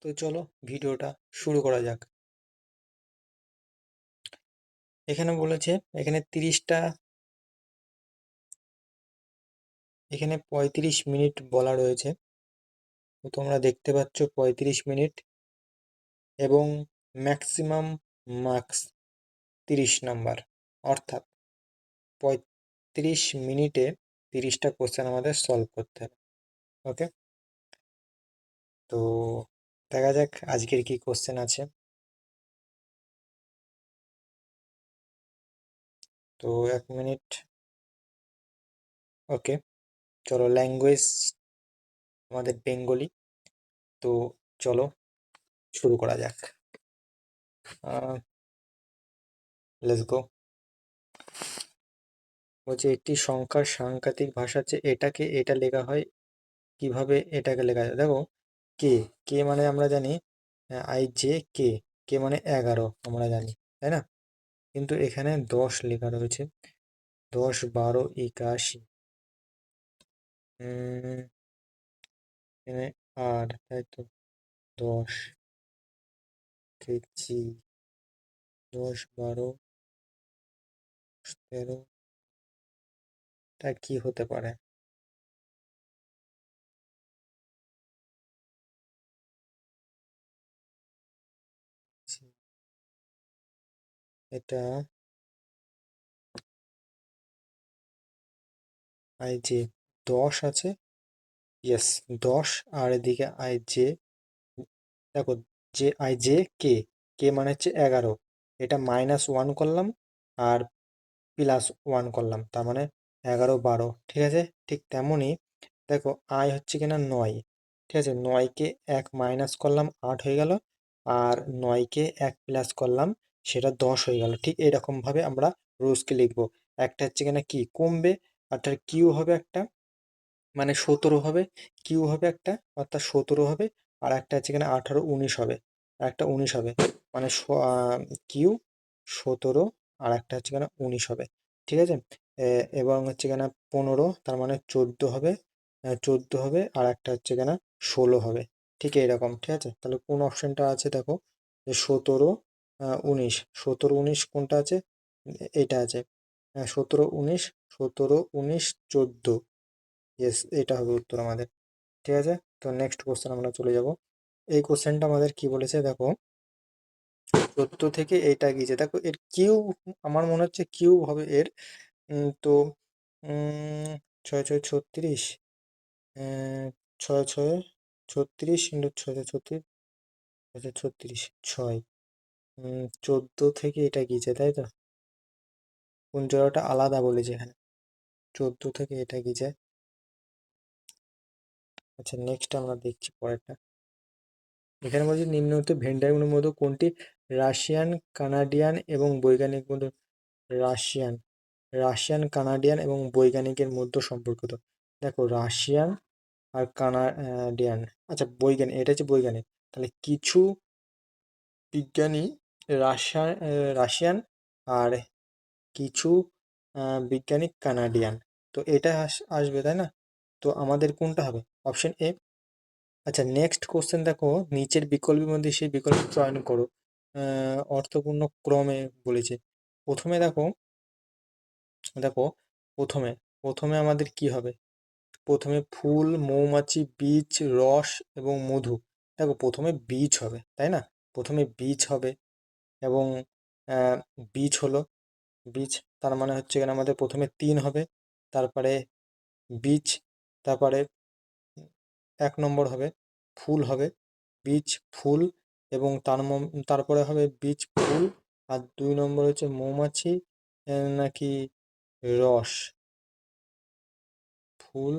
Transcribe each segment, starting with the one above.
তো চলো ভিডিওটা শুরু করা যাক। এখানে বলেছে এখানে 35 মিনিট বলা রয়েছে। তো তোমরা দেখতে পাচ্ছ 35 মিনিট এবং ম্যাক্সিমাম মার্কস 30 নাম্বার, অর্থাৎ 35 মিনিটে 30টা কোশ্চেন আমাদের সলভ করতে হবে। ওকে, তো দেখা যাক আজকের কি কোশ্চেন আছে। তো 1 মিনিট। ওকে, চলো ল্যাঙ্গুয়েজ আমাদের বেঙ্গলি। তো চলো শুরু করা যাক। Let's go. বলছে একটি সংখ্যার সাংকেতিক ভাষা হচ্ছে এটাকে এটা লেখা হয় কিভাবে, এটাকে লেখা যায়। দেখো, কে কে মানে আমরা জানি IJK, কে মানে 11 আমরা জানি, তাই না? কিন্তু এখানে 10 লেখা রয়েছে, 10, 12, 81। এখানে আর তাই তো 10 কেজি, 10, 12, 13, তা কি হতে পারে? এটা IJ 10 আছে, ইয়েস 10, আর এদিকে IJ। দেখো, যে কে মানে হচ্ছে 11, এটা -1 করলাম আর +1 করলাম, তার মানে 11, 12, ঠিক আছে। ঠিক তেমনই দেখো, হচ্ছে কিনা 9, ঠিক আছে। 9কে 1 মাইনাস করলাম, 8 হয়ে গেল, আর 9কে 1 প্লাস করলাম, সেটা 10 হয়ে গেল। ঠিক এইরকমভাবে আমরা রোজকে লিখবো। একটা হচ্ছে কিনা কি কমবে, অর্থাৎ কিউ হবে একটা, মানে 17 হবে, কিউ হবে একটা অর্থাৎ 17 হবে, আর একটা হচ্ছে এখানে 18, 19 হবে, আর একটা 19 হবে, মানে কিউ 17, আর একটা হচ্ছে এখানে 19 হবে, ঠিক আছে। এবং হচ্ছে এখানে 15, তার মানে 14 হবে, 14 হবে, আর একটা হচ্ছে এখানে 16 হবে, ঠিক এইরকম, ঠিক আছে। তাহলে কোন অপশনটা আছে দেখো, যে 17, 19, 17, 19 কোনটা আছে? এটা আছে, 17, 19, 17, 19, 14, ইয়েস, এটা হবে উত্তর আমাদের, ঠিক আছে। তো নেক্সট কোশ্চেন আমরা চলে যাব। এই কোশ্চেনটা আমাদের কি বলেছে দেখো, 14 থেকে এইটা গিয়েছে, দেখো এর কিউব, আমার মনে হচ্ছে কিউব হবে এর। তো 6, 6, 36, 6, 6, 36 ইন্টু 6, 6, 36, 36, 6, 14 থেকে এটা গিয়েছে, তাই তো? কোন জায়গাটা আলাদা বলেছে এখানে, 14 থেকে এটা গিয়েছে। আচ্ছা, নেক্সট আমরা দেখছি পরেরটা। এখানে বলছে নিম্নোক্ত ভেন ডায়াগ্রামের মধ্যে কোনটি রাশিয়ান, কানাডিয়ান এবং বৈজ্ঞানিক মধ্যে, রাশিয়ান রাশিয়ান কানাডিয়ান এবং বৈজ্ঞানিকের মধ্যে সম্পর্কিত। দেখো, রাশিয়ান আর কানাডিয়ান, আচ্ছা বৈজ্ঞানিক, এটা হচ্ছে বৈজ্ঞানিক, তাহলে কিছু বিজ্ঞানী রাশিয়ান, আর কিছু বিজ্ঞানী কানাডিয়ান, তো এটা আসবে, তাই না? তো আমাদের কোনটা হবে? Option A. আচ্ছা, নেক্সট কোশ্চেন দেখো, নিচের বিকল্পের মধ্যে সেই বিকল্প চয়ন করো। অর্থপূর্ণ ক্রমে বলেছে। প্রথমে দেখো, দেখো প্রথমে প্রথমে আমাদের কি হবে? প্রথমে ফুল, মৌমাছি, বীজ, রস এবং মধু। দেখো, প্রথমে বীজ হবে, তাই না? প্রথমে বীজ হবে, এবং আহ, বীজ হলো, বীজ, তার মানে হচ্ছে এখানে আমাদের প্রথমে 3 হবে, তারপরে বীজ, তারপরে 1 নম্বর হবে ফুল হবে, বীজ, ফুল, এবং তারপরে হবে বীজ, ফুল, আর 2 নম্বর হচ্ছে মৌমাছি, নাকি রস, ফুল,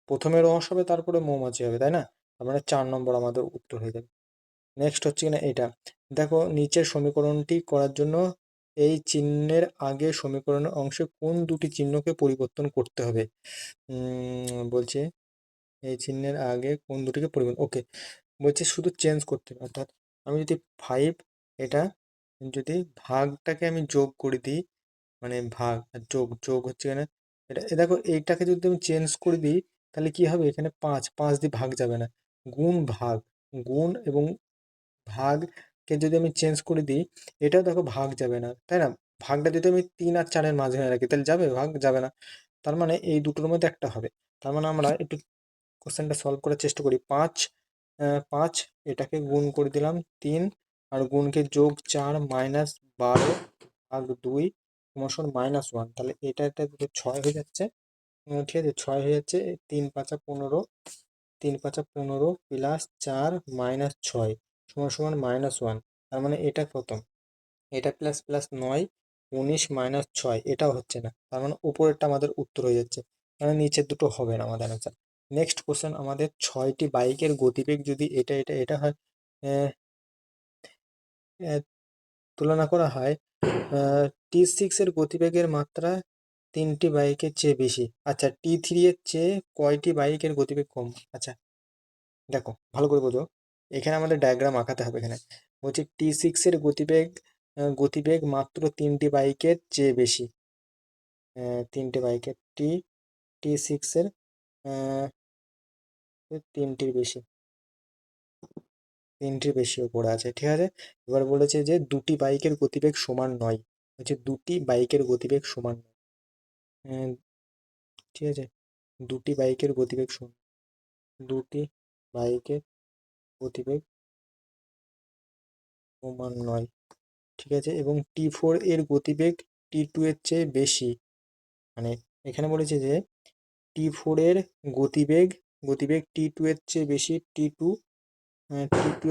প্রথমে রস হবে তারপরে মৌমাছি হবে, তাই না? তার মানে 4 নম্বর আমাদের উত্তর হয়ে যাবে। নেক্সট হচ্ছে কিনা এটা। দেখো, নিচের সমীকরণটি করার জন্য এই চিহ্নের আগে সমীকরণের অংশে কোন দুটি চিহ্নকে পরিবর্তন করতে হবে? বলছে এই চিহ্নের আগে কোন দুটিকে পরিবর্তন, ওকে, বলছে শুধু চেঞ্জ করতে হবে। অর্থাৎ আমি যদি 5, এটা যদি ভাগটাকে আমি যোগ করে দিই, মানে ভাগ আর যোগ, যোগ হচ্ছে এখানে এটা, দেখো এইটাকে যদি আমি চেঞ্জ করে দিই, তাহলে কি হবে, এখানে 5, 5 দিয়ে ভাগ যাবে না, গুণ ভাগ, গুণ এবং ভাগকে যদি আমি চেঞ্জ করে দিই, এটাও দেখো ভাগ যাবে না, তাই না? ভাগটা যদি আমি 3 আর 4-এর মাঝখানে রাখি তাহলে যাবে, ভাগ যাবে না। তার মানে এই দুটোর মধ্যে একটা হবে। তার মানে আমরা একটু কোশ্চেনটা সলভ করার চেষ্টা করি। 5, এটাকে গুণ করে দিলাম 3, আর গুণকে যোগ 4 মাইনাস 12 ভাগ 2 ক্রমশ -1, তাহলে এটা দুটো 6 হয়ে যাচ্ছে। ঠিক আছে, 6 হয়ে যাচ্ছে। 3 5 15, 3 5 15 প্লাস 4 মাইনাস 6 সমান সমান -1। তার মানে এটা কত, এটা প্লাস প্লাস 9, 19 মাইনাস 6, এটাও হচ্ছে না। তার মানে উপরেরটা আমাদের উত্তর হয়ে যাচ্ছে, মানে নিচের দুটো হবে না আমাদের অ্যান্সার। নেক্সট কোশ্চেন, আমাদের 6টি বাইকের গতিবেগ যদি এটা হয়, আহ, আহ, তুলনা করা হয়, T6 এর গতিবেগের মাত্রা 3টি বাইকের চেয়ে বেশি। আচ্ছা, T3 এর চেয়ে কয়টি বাইকের গতিবেগ কম? আচ্ছা দেখো ভালো করে বোঝো, এখানে আমাদের ডায়াগ্রাম আঁকাতে হবে। এখানে বলছি T6 এর গতিবেগ মাত্র 3টি বাইকের চেয়ে বেশি। 3টে বাইকের T6 এর আহ, 3টির বেশি, 3টির বেশি ওপরে আছে, ঠিক আছে। এবার বলেছে যে দুটি বাইকের গতিবেগ সমান নয়, হচ্ছে দুটি বাইকের গতিবেগ সমান নয়। আহ, ঠিক আছে, দুটি বাইকের গতিবেগ সমান, দুটি বাইকের গতিবেগ সমান নয়, ঠিক আছে। এবং T4 এর গতিবেগ T2 এর চেয়ে বেশি। মানে এখানে বলেছে যে T4 এর গতিবেগ T2 এর চেয়ে বেশি, T2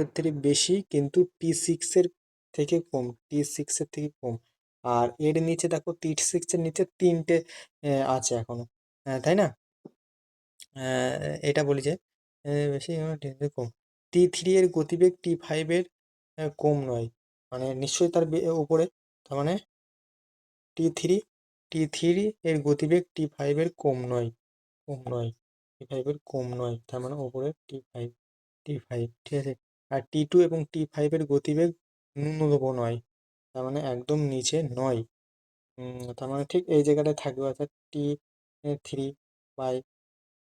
এর থেকে বেশি, কিন্তু T6 এর থেকে কম, T6 এর থেকে কম। আর এর নিচে দেখো T6 এর নিচে 3টে আছে এখনো, তাই না? এটা বলি যে বেশি কম। T3 এর গতিবেগ T5 এর কম নয়, মানে নিশ্চয়ই তার উপরে। তার মানে T3 T3 এর গতিবেগ T5 এর T5 এর কম নয়, তার মানে ওপরে T5, ঠিক আছে। আর T2 এবং T5 এর গতিবেগ ন্যূনতম নয়, তার মানে একদম নিচে নয়। তার মানে ঠিক এই জায়গাটায় থাকবে, অর্থাৎ T3 বাই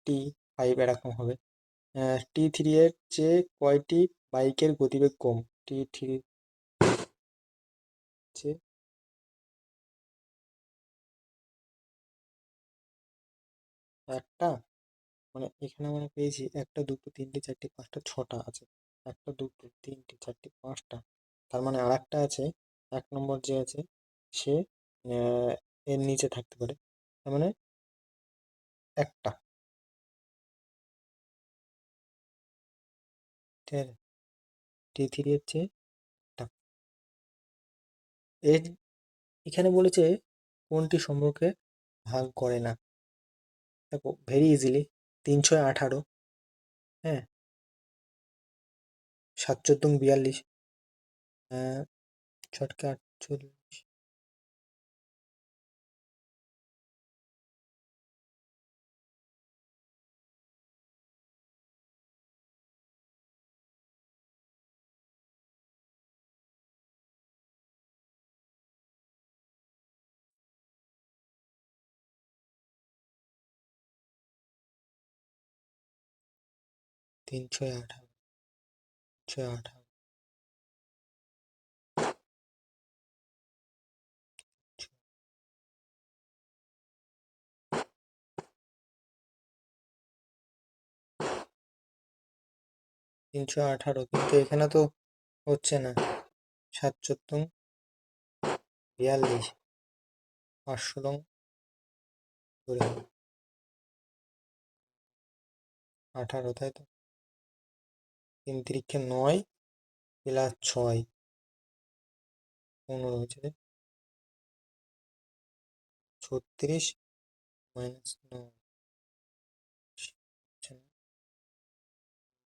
T5 এরকম হবে। T3 এর চেয়ে কয়টি বাইকের গতিবেগ কম? T3 চেয়ে একটা, মানে এখানে আমরা পেয়েছি 1 2 3 4 5 6টা আছে, 1 2 3 4 5টা। তার মানে আর একটা আছে, 1 নম্বর যে আছে সে এর নিচে থাকতে পারে, তার মানে একটা, ঠিক আছে। T3 এর চেয়ে একটা। এর এখানে বলেছে কোনটি সম্পর্কে ভাগ করে না। দেখো ভেরি ইজিলি, 3 6 18, হ্যাঁ, 7 14 42, ছটকে 48, 3 6 18, 6 18, 318, কিন্তু এখানে তো হচ্ছে না। 7 14 42, 500 লং ধরে 18, তাই তো। 3 তিরিক্ষে 9 প্লাস 6 15 হচ্ছে, 36 মাইনাস 9 হচ্ছে না,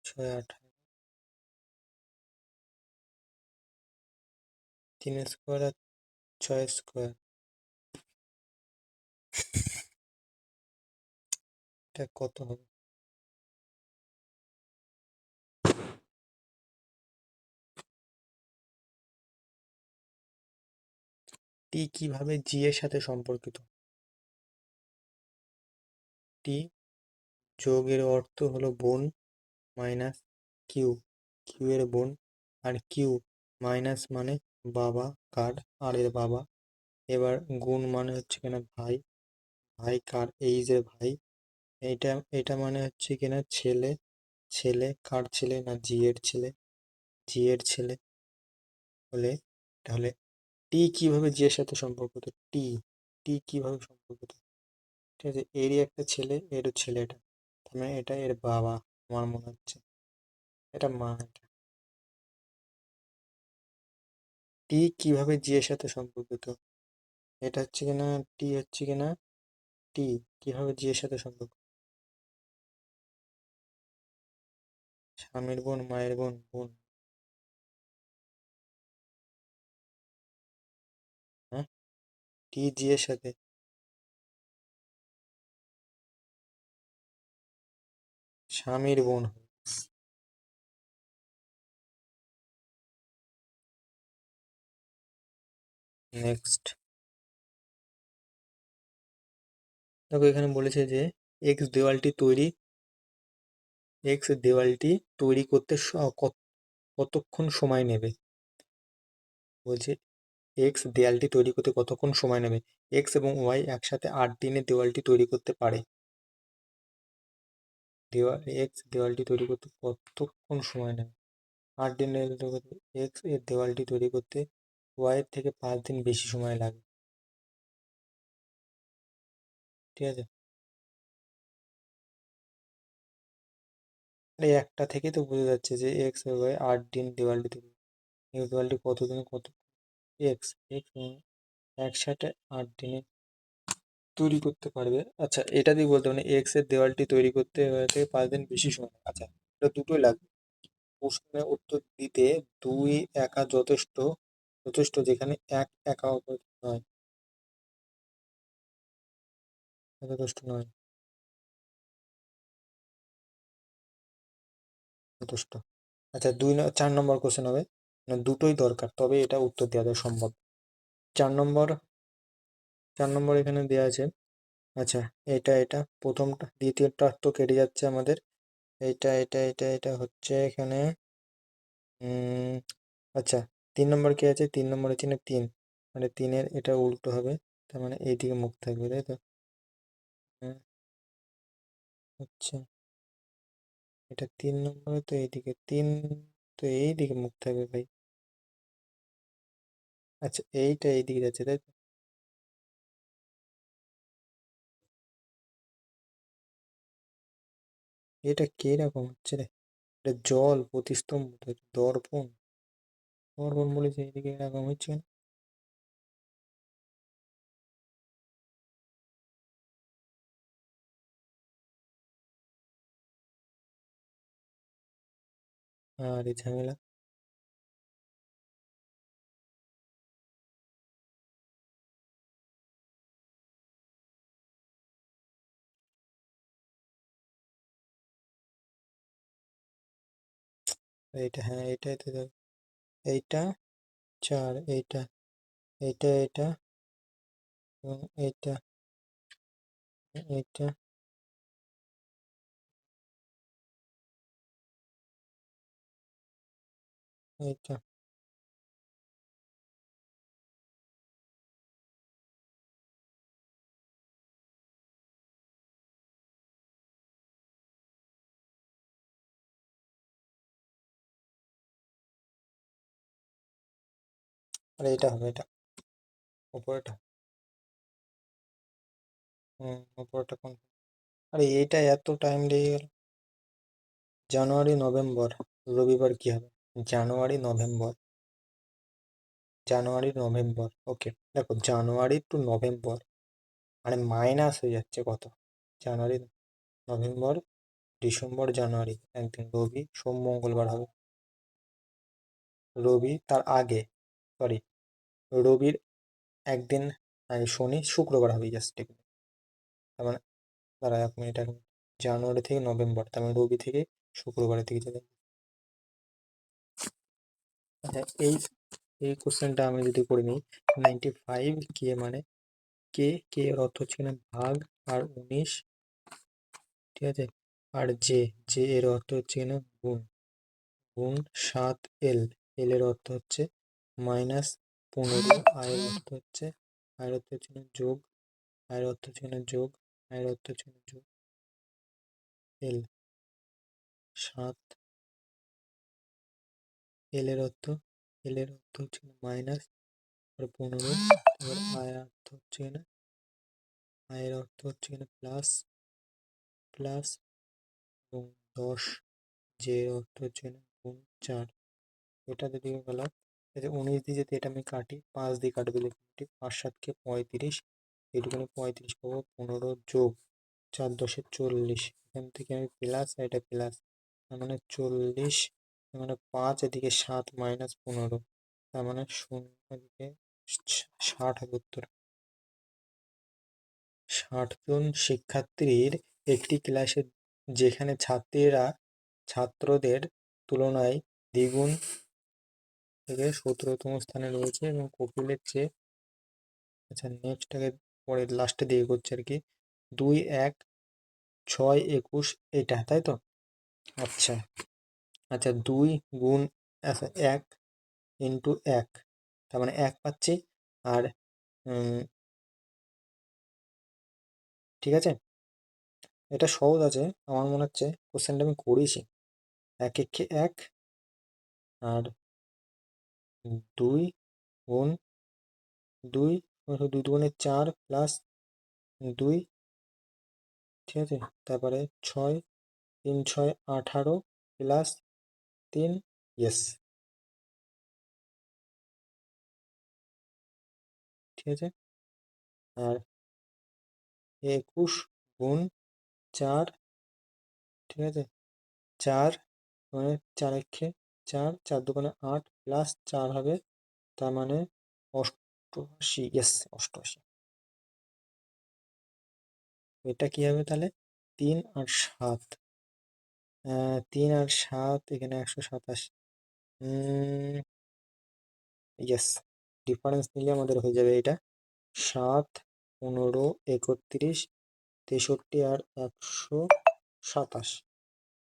6 18, 3 স্কোয়ার আর 6 স্কোয়ার, এটা কত হবে? টি কিভাবে জি এর সাথে সম্পর্কিত? টি যোগের অর্থ হলো বোন মাইনাস কিউ, কিউ এর বোন, আর কিউ মাইনাস মানে বাবা, কার আর এর বাবা। এবার গুণ মানে হচ্ছে কিনা ভাই, ভাই কার এইজের ভাই। এইটা এটা মানে হচ্ছে কিনা ছেলে, ছেলে কার ছেলে না জি এর ছেলে, জি এর ছেলে হলে তাহলে টি কিভাবে জি এর সাথে সম্পর্কিত, টি টি কিভাবে সম্পর্কিত, ঠিক আছে, এরই একটা ছেলে, এরও ছেলে, এটা তার মানে এটা এর বাবা আমার মনে হচ্ছে, এটা মা। এটা টি কিভাবে জি এর সাথে সম্পর্কিত, এটা হচ্ছে কিনা টি হচ্ছে কিনা টি কিভাবে জি এর সাথে সম্পর্ক, স্বামীর বোন, মায়ের বোন, বোন, হ্যাঁ, টি জি এর সাথে, স্বামীর বোন। নেক্সট দেখো এখানে বলেছে যে এক্স দেওয়ালটি তৈরি, এক্স দেওয়ালটি তৈরি করতে কতক্ষণ সময় নেবে, বলছে এক্স দেওয়ালটি তৈরি করতে কতক্ষণ সময় নেবে, এক্স এবং ওয়াই একসাথে 8 দিনে দেওয়ালটি তৈরি করতে পারে, এক্স দেওয়ালটি তৈরি করতে কতক্ষণ সময় নেবে, 8 দিনে এক্স এর দেওয়ালটি তৈরি করতে ওয়াই এর থেকে 5 দিন বেশি সময় লাগে, ঠিক আছে। এই একটা থেকে তো বোঝা যাচ্ছে যে এক্স আর ওয়াই 8 দিন দেওয়ালটি তৈরি, এই দেওয়ালটি কতদিনে কত, এক্স এক্স একসাথে 8 দিনে তৈরি করতে পারবে। আচ্ছা এটা দিয়ে বলতে মানে এক্স এর দেওয়ালটি তৈরি করতে ওয়াই থেকে 5 দিন বেশি সময় লাগে। আচ্ছা এটা দুটোই লাগবে, প্রশ্নের উত্তর দিতে দুই একা যথেষ্ট, যথেষ্ট যেখানে এক একা নয়, যথেষ্ট নয়, যথেষ্ট। আচ্ছা 4 নম্বর কোশ্চেন হবে, মানে দুটোই দরকার তবে এটা উত্তর দেওয়া যায় সম্ভব। 4 নম্বর, 4 নম্বর এখানে দেওয়া আছে। আচ্ছা এটা প্রথমটা দ্বিতীয়টা তো কেটে যাচ্ছে আমাদের, এটা হচ্ছে এখানে উম আচ্ছা 3 নম্বর কি আছে, 3 নম্বর হচ্ছে না 3, মানে 3-এর এটা উল্টো হবে, তার মানে এইদিকে মুখ থাকবে তাই তো, হ্যাঁ, আচ্ছা এটা 3 নম্বরে তো এইদিকে 3, তো এইদিকে মুখ থাকবে ভাই, আচ্ছা এইটা এইদিকে যাচ্ছে তাই তো, এটা কিরকম হচ্ছে রে, এটা জল প্রতিস্তম্ভ তো, দর্পণ, দর্পণ বলেছে এইদিকে এরকম হচ্ছে কেন? আরে ঝামেলা, এইটা হ্যাঁ এইটাই তো এইটা 4, এইটা এবং এইটা, এইটা, আর এটা হবে এটা, উপরেটা, উপরেটা কোন, আরে এইটা এত টাইম লেগে গেল, জানুয়ারি নভেম্বর, রবিবার কি হবে, জানুয়ারি নভেম্বর, জানুয়ারি নভেম্বর, ওকে দেখো জানুয়ারি টু নভেম্বর মানে মাইনাস হয়ে যাচ্ছে কত, জানুয়ারি নভেম্বর ডিসেম্বর জানুয়ারি, একদিন রবি সোম মঙ্গলবার হবে, রবি তার আগে, সরি রবির একদিন আগে শনি শুক্রবার হবে, জাস্ট ঠিক, তার মানে দাঁড়া 1 মিনিট, জানুয়ারি থেকে নভেম্বর তার মানে রবি থেকে শুক্রবারের দিকে চলে যাবে। আচ্ছা এই কোশ্চেনটা আমি যদি করে নিই, 95 কে মানে কে, কে এর অর্থ হচ্ছে কিনা ভাগ আর 19, ঠিক আছে, আর জে, জে এর অর্থ হচ্ছে কিনা গুণ, গুণ 7L, এল এর অর্থ হচ্ছে -15, আয়ের অর্থ হচ্ছে, আয়ের অর্থ হচ্ছে না যোগ, আয়ের অর্থ হচ্ছে না যোগ, আয়ের অর্থ হচ্ছে না যোগ, এল 7, এল এর অর্থ, এল এর অর্থ হচ্ছে না মাইনাস, আর 15, তারপর আয়ের অর্থ হচ্ছে না, আয়ের অর্থ হচ্ছে কিনা প্লাস, প্লাস এবং 10, যে এর অর্থ হচ্ছে না গুণ 4। এটা যদি গেলাম, এই যে 19 দিয়ে যদি এটা আমি কাটি, 5 দিয়ে কাটবে লিখে 5 7 35, এইটুখানি 35 পাবো, 15 যোগ 4 10 40, এখান থেকে আমি প্লাস, এটা প্লাস, তার মানে 40, তার মানে 5, এদিকে 7 -15, তার মানে 0, এদিকে 60 হবে উত্তর। 60 জন শিক্ষার্থীর একটি ক্লাসে, যেখানে ছাত্রদের তুলনায় দ্বিগুণ থেকে 17তম স্থানে রয়েছে এবং কপিলের চেয়ে, আচ্ছা নেক্সট আগে পরে লাস্টে দিয়ে করছে আর কি, 2 1 6 21, এটা তাই তো? আচ্ছা, আচ্ছা 2 গুণ, আচ্ছা 1 ইন্টু 1, তার মানে 1 পাচ্ছি, আর ঠিক আছে, এটা সহজ আছে আমার মনে হচ্ছে, কোশ্চেনটা আমি করেছি। 1 একে 1, আর 2 গুণ 2, 2 দুগুণে 4 প্লাস 2, ঠিক আছে, তারপরে 6, 3 6 18 প্লাস 3, ইয়েস, ঠিক আছে, আর 21 গুণ 4, ঠিক আছে, 4 মানে 4 একে 4, 4 দুগুণে 8 প্লাস 4 হবে, তার মানে 88, ইয়েস 88। এটা কি হবে তাহলে? 3 আর 7, 3 আর 7 এখানে 127, ইয়েস, ডিফারেন্স নিলে আমাদের হয়ে যাবে এটা 7 15 31 63 আর 127।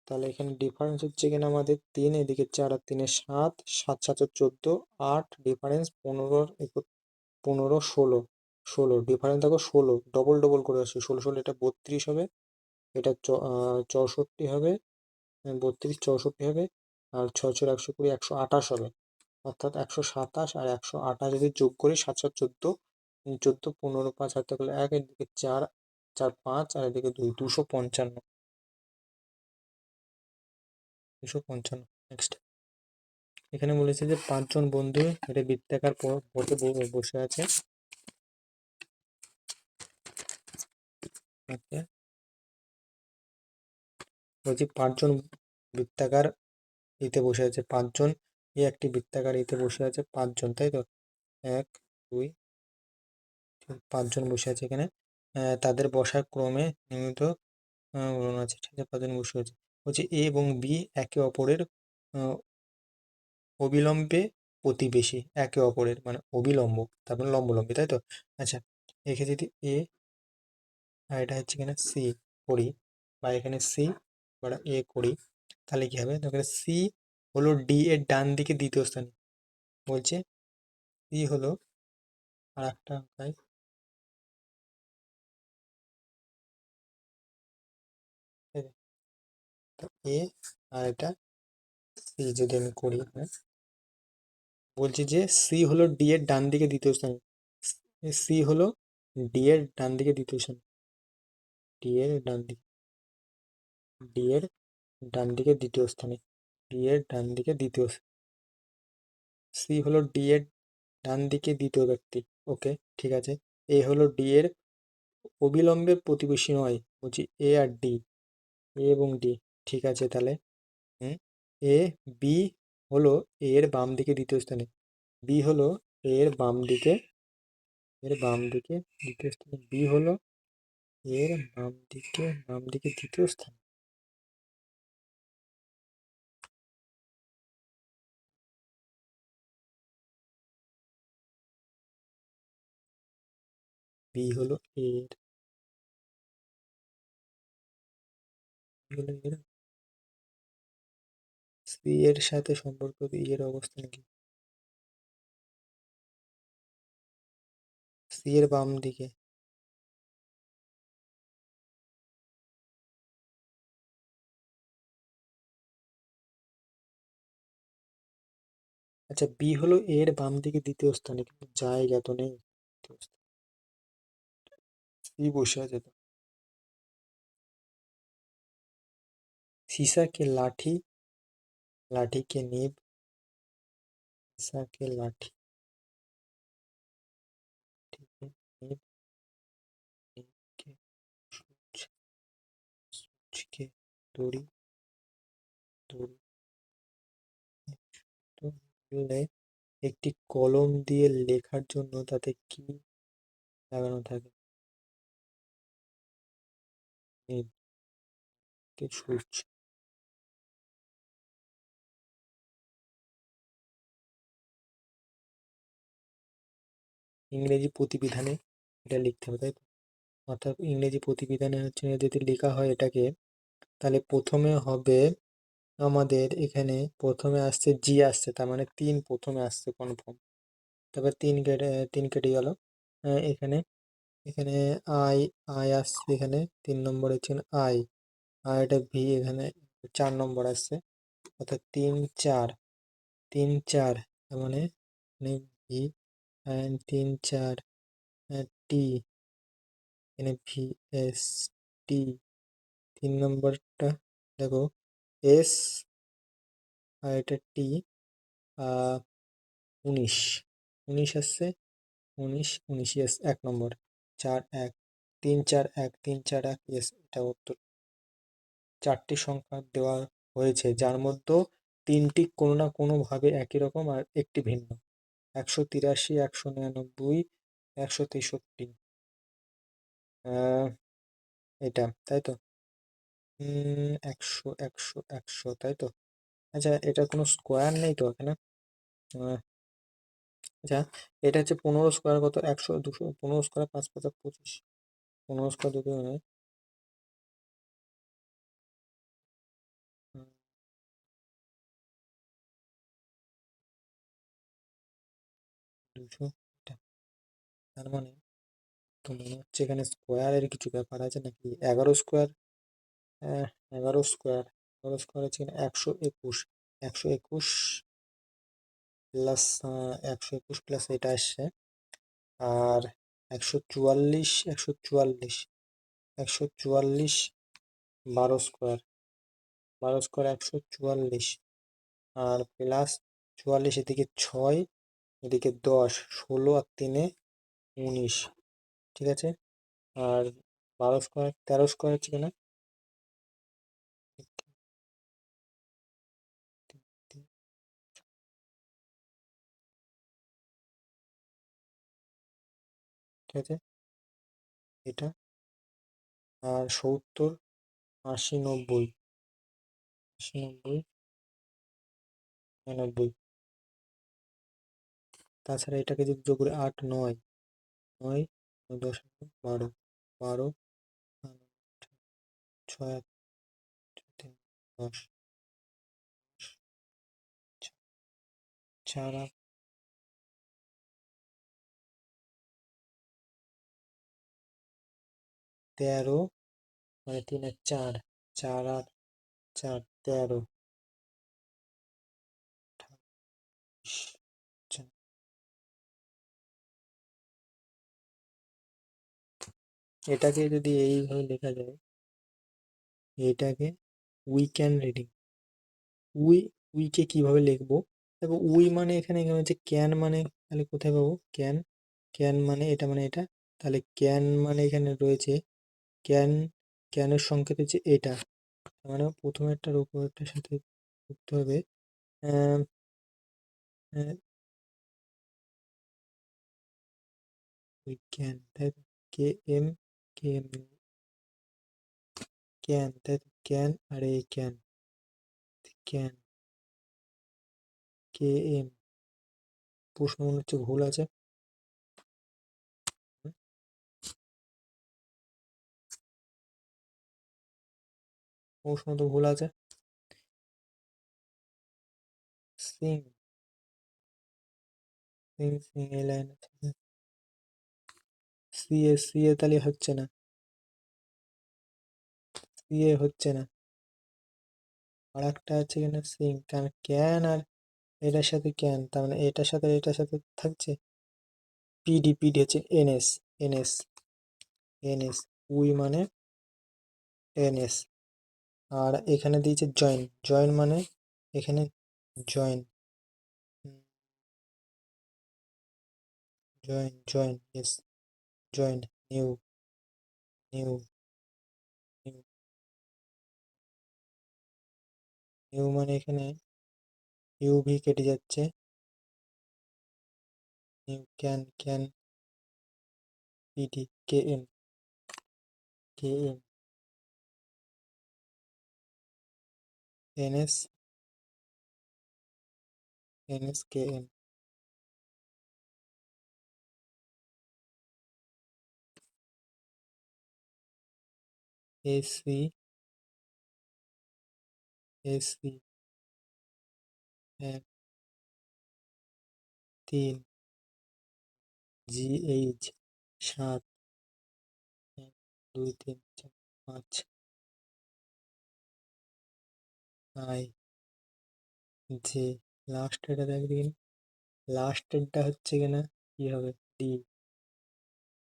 তাহলে এখানে ডিফারেন্স হচ্ছে কিনা আমাদের 3, এদিকে 4 আর 3 7, 7 7 14, 8, ডিফারেন্স 15, 15 16, 16 ডিফারেন্স দেখো 16, ডবল ডবল করে আসছে, 16 16 এটা 32 হবে, এটা 64 হবে, 32 64 হবে, আর 6 6 120 128 হবে, অর্থাৎ 127 আর 128 যদি যোগ করি 7 7 14, 14 15 5 হাতে করলে 1, এদিকে 4 4 5, আর এদিকে 2, 255, 255। নেক্সট, এখানে বলেছে যে 5 জন বন্ধু এটা বৃত্তাকার পথে বসে আছে, আচ্ছা, বলছি 5 জন বৃত্তাকার এতে বসে আছে, 5 জন, এই একটি বৃত্তাকার এতে বসে আছে 5 জন, তাই তো? 1 2, 5 জন বসে আছে এখানে, তাদের বসার ক্রমে নিয়মিত বলানো আছে, ঠিক আছে, 5 জন বসে আছে, বলছে এ এবং বি একে অপরের আহ, অবিলম্বে প্রতিবেশী, একে অপরের মানে অবিলম্ব, তারপরে লম্বলম্বী, তাই তো? আচ্ছা, এখানে যদি এ আর এটা হচ্ছে কিনা সি করি, বা এখানে সি বা এ করি, তাহলে কি হবে? এখানে সি হলো ডি এর ডান দিকে দ্বিতীয় স্থানে, বলছে সি হলো, আর একটা এ, আর এটা সি যদি আমি করি, হ্যাঁ, বলছি যে সি হলো ডি এর ডান দিকে দ্বিতীয় স্থানে, সি হলো ডি এর ডান দিকে দ্বিতীয় স্থানে, ডি এর ডান দিকে, ডি এর ডান দিকে দ্বিতীয় স্থানে, ডি এর ডান দিকে দ্বিতীয়, সি হলো ডি এর ডান দিকে দ্বিতীয় ব্যক্তি, ওকে, ঠিক আছে, এ হলো ডি এর অবিলম্বের প্রতিবেশী নয়, বলছি এ আর ডি, এ এবং ডি, ঠিক আছে, তাহলে হুম, এ বি হলো এ এর বাম দিকে দ্বিতীয় স্থানে, বি হলো এ এর বাম দিকে, এর বাম দিকে দ্বিতীয় স্থানে, বি হলো এর বাম দিকে দ্বিতীয় স্থান, বি হলো এর হলো এর, সি এর সাথে সম্পর্কিত ই এর অবস্থান কি? সি এর বাম দিকে। আচ্ছা, বি হলো এর বাম দিকে দ্বিতীয় স্থানে, কিন্তু জায়গা তো নেই দ্বিতীয় স্থানে। সি বসে আছে তো। सीसा के लाठी, लाठी के नीब, सीसा के लाठी, ठीक है, नीब, नीब के सूच, सूच के দড়ি, দড়ি, তো বললে একটি কলম দিয়ে লেখার জন্য তাতে কি লাগানো থাকে? নীব কে সূচ। ইংরেজি প্রতিবিধানে এটা লিখতে হবে, তাই তো? অর্থাৎ ইংরেজি প্রতিবিধানে হচ্ছে যদি লেখা হয় এটাকে, তাহলে প্রথমে হবে আমাদের এখানে, প্রথমে আসছে জি আসছে, তার মানে তিন প্রথমে আসছে কনফার্ম। তারপর তিন কেটে গেল। এখানে, এখানে আই, আই আসছে এখানে 3 নম্বরে হচ্ছে আই, আর এটা ভি এখানে 4 নম্বর আসছে, অর্থাৎ 3 4, 3 4, তার মানে ভি, অ্যান্ড 3 4 টি, এখানে ভি এস টি। 3 নম্বরটা দেখো এস, আর এটা টি, 19, 19 আসছে, 19 ইয়েস 1 নম্বর, 4 1, 3 4 1, 3 4 1, ইয়েস এটা উত্তর। 4টি সংখ্যা দেওয়া হয়েছে, যার মধ্যে তিনটি কোনো না কোনো ভাবে একই রকম আর একটি ভিন্ন। 183, 199, 163, এটা তাই তো। 100 100 100, তাই তো। আচ্ছা, এটা কোনো স্কোয়ার নেই তো এখানে? আহ, আচ্ছা, এটা হচ্ছে 15 স্কোয়ার কত? 100 200, 15 স্কোয়ার 5 5 25, 15 স্কোয়ার যদি হয় 200, তার মানে তো মনে হচ্ছে এখানে স্কোয়ারের কিছু ব্যাপার আছে নাকি। 11 স্কোয়ার, 11 স্কোয়ার, 11 স্কোয়ার হচ্ছে এখানে 121, 121 প্লাস, 121 প্লাস এটা আসছে, আর 144, 144, 144, 12 স্কোয়ার, 12 স্কোয়ার 144, আর প্লাস 44, এদিকে 6, এদিকে 10, 16 আর 3 19, ঠিক আছে। আর 12 স্কোয়ার 13 স্কোয়ার হচ্ছে কিনা, ঠিক আছে এটা। আর 70, 80, 90, 80 90, 90। তাছাড়া এটাকে যদি যোগ করে 8 9, 9 10 12, 12, 6 3 10, 4 8, 13, মানে 3 আর 4, 4 আর 4 13, আচ্ছা, এটাকে যদি এইভাবে লেখা যায়, এটাকে উই ক্যান রিডিং, উই, উইকে কিভাবে লিখবো? দেখো উই মানে এখানে, এখানে হচ্ছে ক্যান, মানে তাহলে কোথায় পাবো ক্যান? ক্যান মানে এটা, মানে এটা, তাহলে ক্যান মানে এখানে রয়েছে ক্যান, ক্যানের সংকেত হচ্ছে এটা, মানে প্রথমেরটার উপরেরটার সাথে করতে হবে। উই ক্যান, তাই তো, K M, K M, can, তাই তো, ক্যান আর এই ক্যান, ক্যান, কে এম। প্রশ্ন মনে হচ্ছে ভুল আছে। প্রশ্ন তো ভুল আছে। সিং সিং সিং এই লাইন আছে, সি এ তাহলে হচ্ছে না, সি এ হচ্ছে না। আর একটা আছে কিনা সিং, কারণ ক্যান আর এটার সাথে ক্যান, তার মানে এটার সাথে থাকছে। পিডি হচ্ছে এনএস, এনএস এনএস উই মানে এনএস। আর এখানে দিয়েছে জয়েন, জয়েন মানে এখানে join, join join yes, join new, new new new মানে এখানে ইউভি কেটে যাচ্ছে, new can, can PD K M, K M NS, NS K M. AC, AC 1 3, GH 7, 1 2 3 4 5, I J, last এটা দেখ দিন, লাস্টেরটা হচ্ছে কিনা কি হবে, D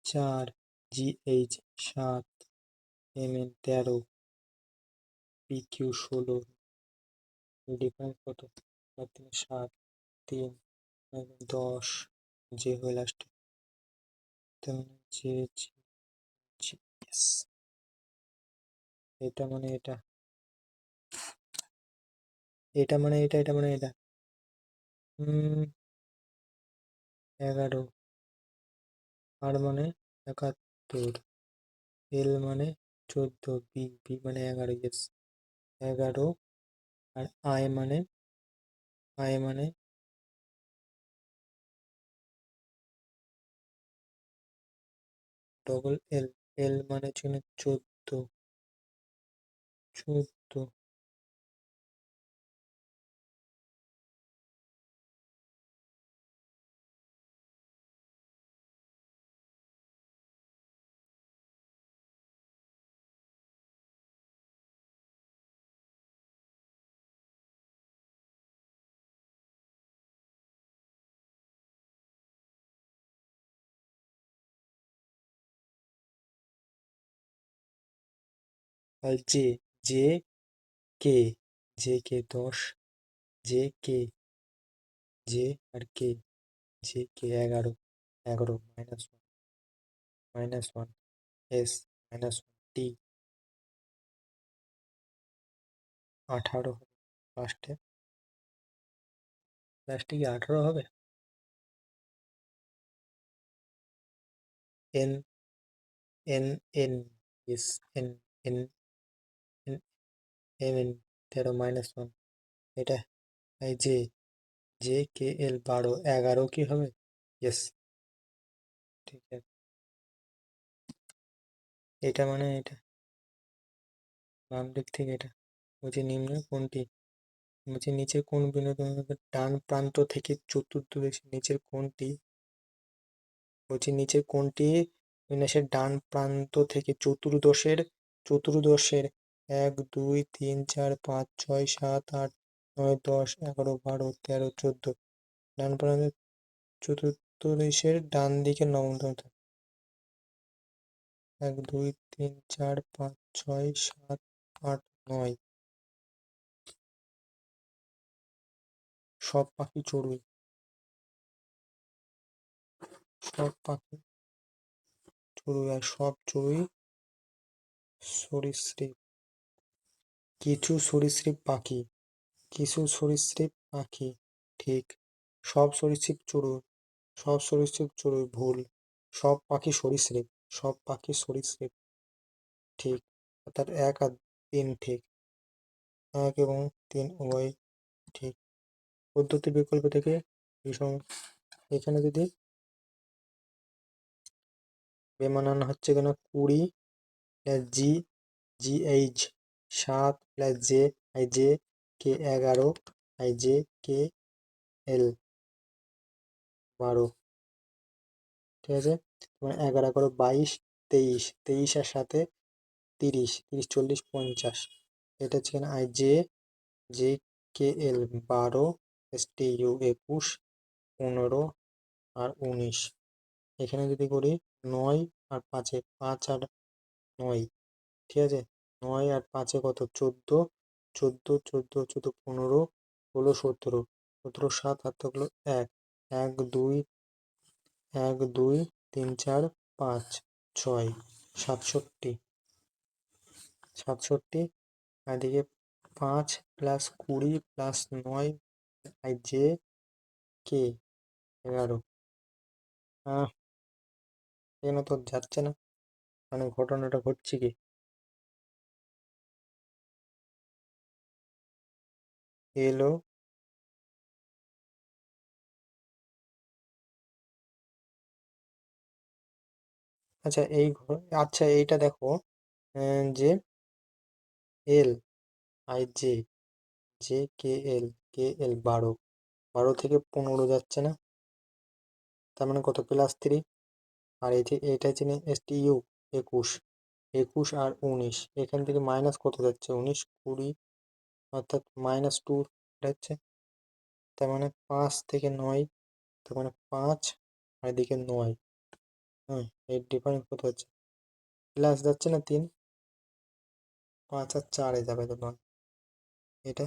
4, GH 7, MN 13, PQ 16, difference কত, 4 3 7, 3 10, যে হয়ে লাস্টে, তেমন জে জি জি, yes। এটা মানে এটা, এটা মানে এটা, এটা মানে এটা, 11, আর মানে 71, এল মানে 14, বি বি মানে 11, ইয়েস 11। আর আই মানে, আই মানে ডবল এল, এল মানে হচ্ছে 14, 14। আর J, J K, J K 10, J K, J আর K, J K 11, 11 -1, -1 S, -1 T 18 লাস্টে, লাস্টে কি 18 হবে, N, N N S, N N N M N 13 -1, এটা এই জে, জে কে এল 12, 11 কি হবে, ইয়েস ঠিক আছে। এটা মানে এটা, বাম দিক থেকে এটা, বলছে নিম্ন কোনটি, বলছে নিচের কোন বিন্দু ডান প্রান্ত থেকে চতুর্থ দেশে, নিচের কোনটি, বলছে নিচের কোনটি বিন্যাসের ডান প্রান্ত থেকে চতুর্দশের, চতুর্দশের 1 2 3 4 5 6 7 8 9 10 11 12 13 14, ডান প্রান্তে চতুর্দশের ডান দিকে নবমতম থাকে, 1 2 3 4 5 6 7 8 9, সব পাখি চড়ুই, সব পাখি চড়ুই, আর সব চড়ুই সরীসৃপ, কিছু সরীসৃপ পাখি, কিছু সরীসৃপ পাখি, ঠিক। সব সরীসৃপ চড়ুই, সব সরীসৃপ চড়ুই ভুল, সব পাখি সরীসৃপ, সব পাখি সরীসৃপ, ঠিক। অর্থাৎ 1 আর 3 ঠিক, 1 এবং 3 উভয় ঠিক। পদ্ধতি বিকল্প থেকে বিষম, এখানে যদি বেমানান হচ্ছে কিনা 20, G GH 7 plus J I J K 11 I J K L 12, ঠিক আছে। তোমার 11 11 22 23, 23 আর সাথে 30, 30 40 50, এটা হচ্ছে এখানে I J J K L 12, S T U 21, 15 আর 19। এখানে যদি করি 9 আর 5-এ 5 আর 9, ঠিক আছে। 9 আর 5-এ কত 14, 14 14 14 15 হলো 17, 17 7 হাত থাকলো 1, 1 2 1 2 3 4 5 6 67, 67 আর এদিকে 5 plus 20 plus 9 I J K 11। এখানে তো যাচ্ছে না, মানে ঘটনাটা ঘটছে কি এলো। আচ্ছা আচ্ছা এইটা দেখো, যে L I J J K L 12, 12 থেকে 15 যাচ্ছে না, তার মানে কত +3। আর এইটা হচ্ছে এস টি ইউ 21, 21 আর 19, এখান থেকে মাইনাস কত যাচ্ছে 19 20, অর্থাৎ -2 যাচ্ছে। তার মানে 5 থেকে 9, তার মানে 5 আর এদিকে 9, হ্যাঁ এর ডিফারেন্স কত হচ্ছে, প্লাস যাচ্ছে না 3, 5 আর 4-এ যাবে তখন, এটা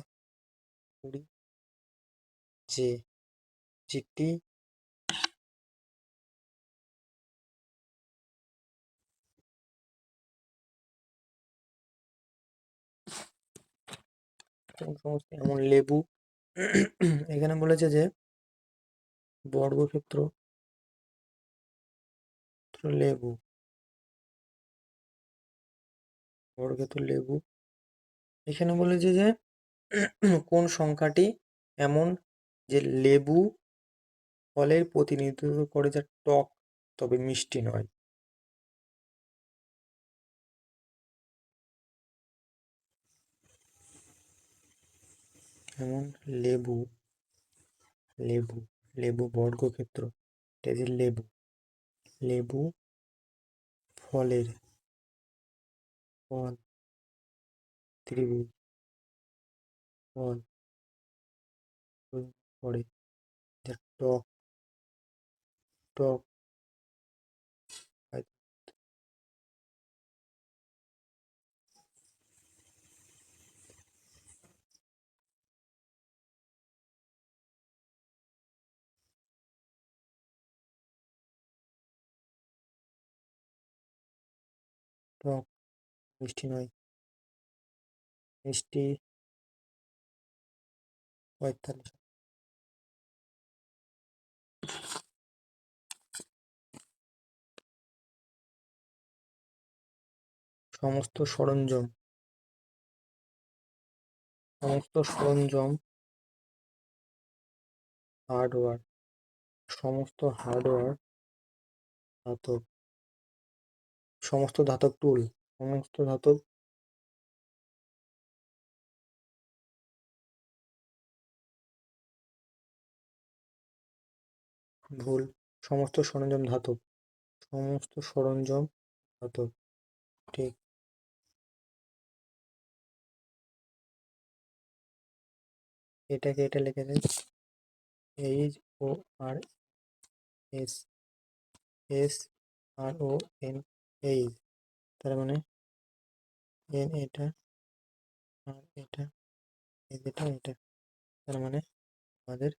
20 জে জিটি সমস্ত এমন লেবু। এখানে বলেছে যে বর্গক্ষেত্র লেবু, বর্গক্ষেত্র লেবু। এখানে বলেছে যে কোন সংখ্যাটি এমন যে লেবু ফলের প্রতিনিধিত্ব করে যা টক তবে মিষ্টি নয়। এমন লেবু, লেবু লেবু বর্গক্ষেত্র, এটা যে লেবু, লেবু ফলের, ফল ত্রিভুজ, ফল করে যা টক, টক হয়, টক মিষ্টি নয়, মিষ্টি 45। সমস্ত সরঞ্জাম, সমস্ত সরঞ্জাম হার্ডওয়্যার, সমস্ত হার্ডওয়্যার ধাতব, সমস্ত ধাতব টুল, সমস্ত ধাতব, ভুল, সমস্ত সরঞ্জাম ধাতব, সমস্ত সরঞ্জাম ধাতব, ঠিক। এটাকে এটা লিখে দেয় এইচ ও আর এস, এস আর ও এন, এইচ, তার মানে এন এটা আর এটা, এটা এটা, তার মানে আমাদের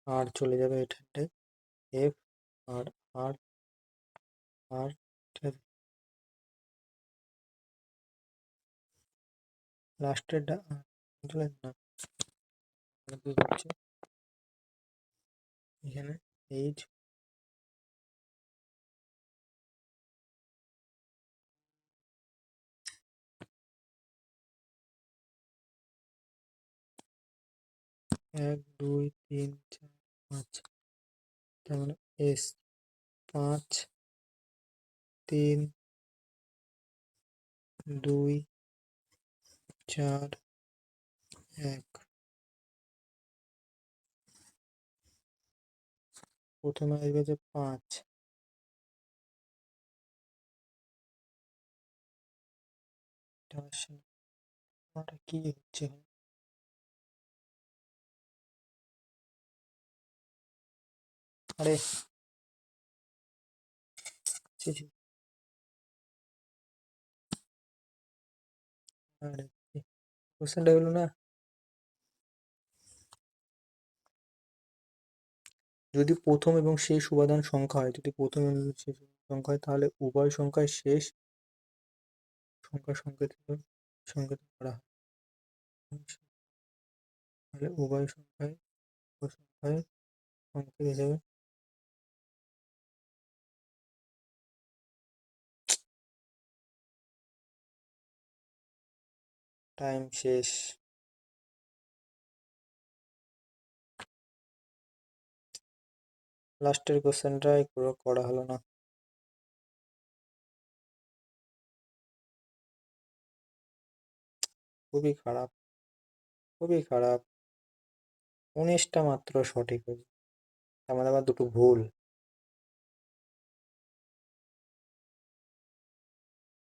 আর চলে যাবে এটাতে, এফ আর আর আর, ঠিক আছে। লাস্টেরটা চলে না, কি করছে এখানে এইচ, 1 2 3 4 5, তার মানে এস 5 3 2 4 1 প্রথমে আসবে যে 5, এটা আসছে না। ওটা কি হচ্ছে? আরে ছি ছি, আরে কোশ্চেনটা হলো না। যদি প্রথম এবং শেষ উপাদান সংখ্যা হয়, যদি প্রথম এবং শেষ উপাদান সংখ্যা হয়, তাহলে উভয় সংখ্যায় শেষ সংখ্যা সংকেত করা হয়। তাহলে উভয় সংখ্যায় সংকেত হিসেবে টাইম শেষ। লাস্টের কোশ্চেনটাই করা হলো না। খুবই খারাপ, খুবই খারাপ। 19টা মাত্র সঠিক হয়েছে, আমার আবার দুটো ভুল।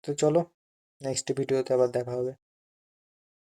তো চলো, নেক্সট ভিডিওতে আবার দেখা হবে।